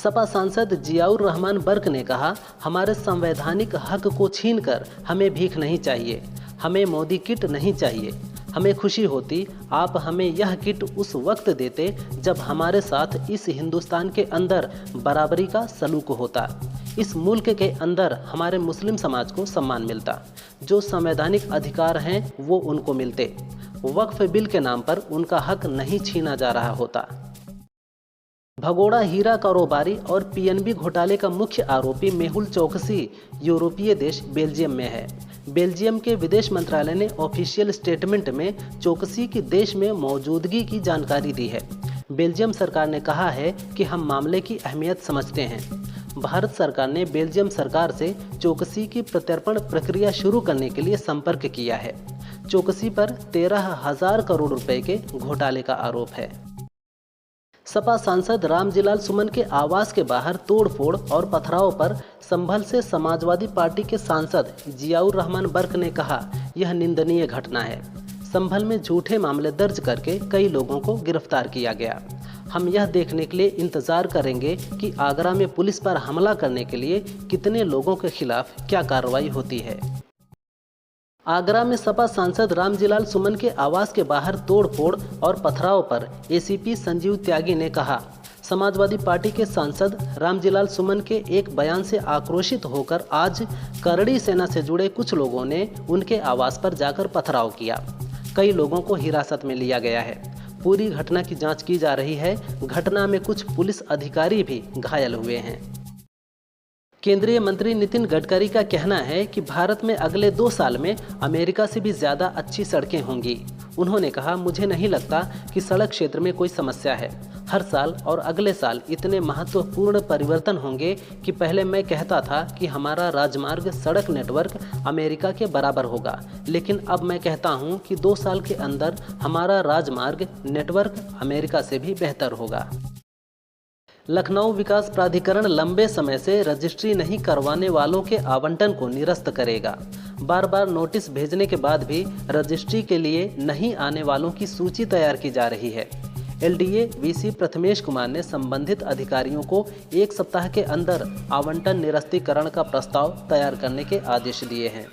सपा सांसद जियाउर रहमान बर्क ने कहा, हमारे संवैधानिक हक को छीनकर हमें भीख नहीं चाहिए, हमें मोदी किट नहीं चाहिए। हमें खुशी होती आप हमें यह किट उस वक्त देते जब हमारे साथ इस हिंदुस्तान के अंदर बराबरी का सलूक होता, इस मुल्क के अंदर हमारे मुस्लिम समाज को सम्मान मिलता, जो संवैधानिक अधिकार हैं वो उनको मिलते, वक्फ बिल के नाम पर उनका हक नहीं छीना जा रहा होता। भगोड़ा हीरा कारोबारी और पीएनबी घोटाले का मुख्य आरोपी मेहुल चोकसी यूरोपीय देश बेल्जियम में है। बेल्जियम के विदेश मंत्रालय ने ऑफिशियल स्टेटमेंट में चोकसी की देश में मौजूदगी की जानकारी दी है। बेल्जियम सरकार ने कहा है कि हम मामले की अहमियत समझते हैं। भारत सरकार ने बेल्जियम सरकार से चोकसी की प्रत्यर्पण प्रक्रिया शुरू करने के लिए संपर्क किया है। चोकसी पर 13,000 करोड़ रुपए के घोटाले का आरोप है। सपा सांसद रामजीलाल सुमन के आवास के बाहर तोड़फोड़ और पथराव पर संभल से समाजवादी पार्टी के सांसद जियाउर रहमान बर्क ने कहा, यह निंदनीय घटना है। संभल में झूठे मामले दर्ज करके कई लोगों को गिरफ्तार किया गया। हम यह देखने के लिए इंतजार करेंगे कि आगरा में पुलिस पर हमला करने के लिए कितने लोगों के खिलाफ क्या कार्रवाई होती है। आगरा में सपा सांसद रामजीलाल सुमन के आवास के बाहर तोड़फोड़ और पथराव पर एसीपी संजीव त्यागी ने कहा, समाजवादी पार्टी के सांसद रामजीलाल सुमन के एक बयान से आक्रोशित होकर आज करड़ी सेना से जुड़े कुछ लोगों ने उनके आवास पर जाकर पथराव किया। कई लोगों को हिरासत में लिया गया है। पूरी घटना की जांच की जा रही है। घटना में कुछ पुलिस अधिकारी भी घायल हुए हैं। केंद्रीय मंत्री नितिन गडकरी का कहना है कि भारत में अगले 2 साल में अमेरिका से भी ज़्यादा अच्छी सड़कें होंगी। उन्होंने कहा, मुझे नहीं लगता कि सड़क क्षेत्र में कोई समस्या है। हर साल और अगले साल इतने महत्वपूर्ण परिवर्तन होंगे कि पहले मैं कहता था कि हमारा राजमार्ग सड़क नेटवर्क अमेरिका के बराबर होगा, लेकिन अब मैं कहता हूं कि 2 साल के अंदर हमारा राजमार्ग नेटवर्क अमेरिका से भी बेहतर होगा। लखनऊ विकास प्राधिकरण लंबे समय से रजिस्ट्री नहीं करवाने वालों के आवंटन को निरस्त करेगा। बार बार नोटिस भेजने के बाद भी रजिस्ट्री के लिए नहीं आने वालों की सूची तैयार की जा रही है। एलडीए वीसी प्रथमेश कुमार ने संबंधित अधिकारियों को 1 सप्ताह के अंदर आवंटन निरस्तीकरण का प्रस्ताव तैयार करने के आदेश दिए हैं।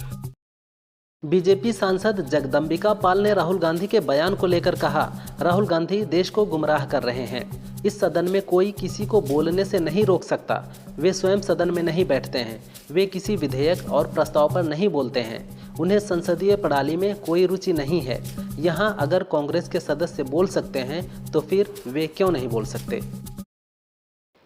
बीजेपी सांसद जगदम्बिका पाल ने राहुल गांधी के बयान को लेकर कहा, राहुल गांधी देश को गुमराह कर रहे हैं। इस सदन में कोई किसी को बोलने से नहीं रोक सकता। वे स्वयं सदन में नहीं बैठते हैं। वे किसी विधेयक और प्रस्ताव पर नहीं बोलते हैं। उन्हें संसदीय प्रणाली में कोई रुचि नहीं है। यहाँ अगर कांग्रेस के सदस्य बोल सकते हैं तो फिर वे क्यों नहीं बोल सकते।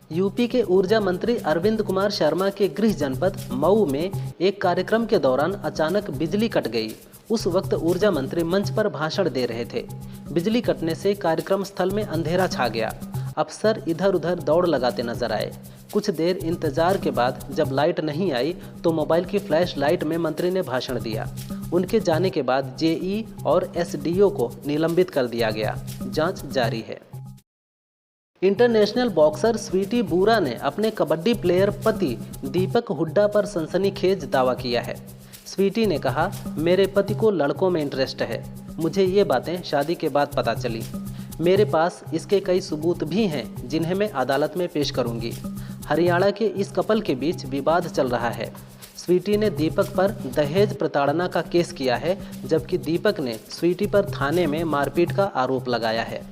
यूपी के ऊर्जा मंत्री अरविंद कुमार शर्मा के गृह जनपद मऊ में एक कार्यक्रम के दौरान अचानक बिजली कट गई। उस वक्त ऊर्जा मंत्री मंच पर भाषण दे रहे थे। बिजली कटने से कार्यक्रम स्थल में अंधेरा छा गया। अफसर इधर उधर दौड़ लगाते नजर आए। कुछ देर इंतजार के बाद जब लाइट नहीं आई तो मोबाइल की फ्लैश लाइट में मंत्री ने भाषण दिया। उनके जाने के बाद जेई और एसडीओ को निलंबित कर दिया गया। जांच जारी है। इंटरनेशनल बॉक्सर स्वीटी बूरा ने अपने कबड्डी प्लेयर पति दीपक हुड्डा पर सनसनीखेज दावा किया है। स्वीटी ने कहा, मेरे पति को लड़कों में इंटरेस्ट है। मुझे ये बातें शादी के बाद पता चली। मेरे पास इसके कई सबूत भी हैं जिन्हें मैं अदालत में पेश करूंगी। हरियाणा के इस कपल के बीच विवाद चल रहा है। स्वीटी ने दीपक पर दहेज प्रताड़ना का केस किया है, जबकि दीपक ने स्वीटी पर थाने में मारपीट का आरोप लगाया है।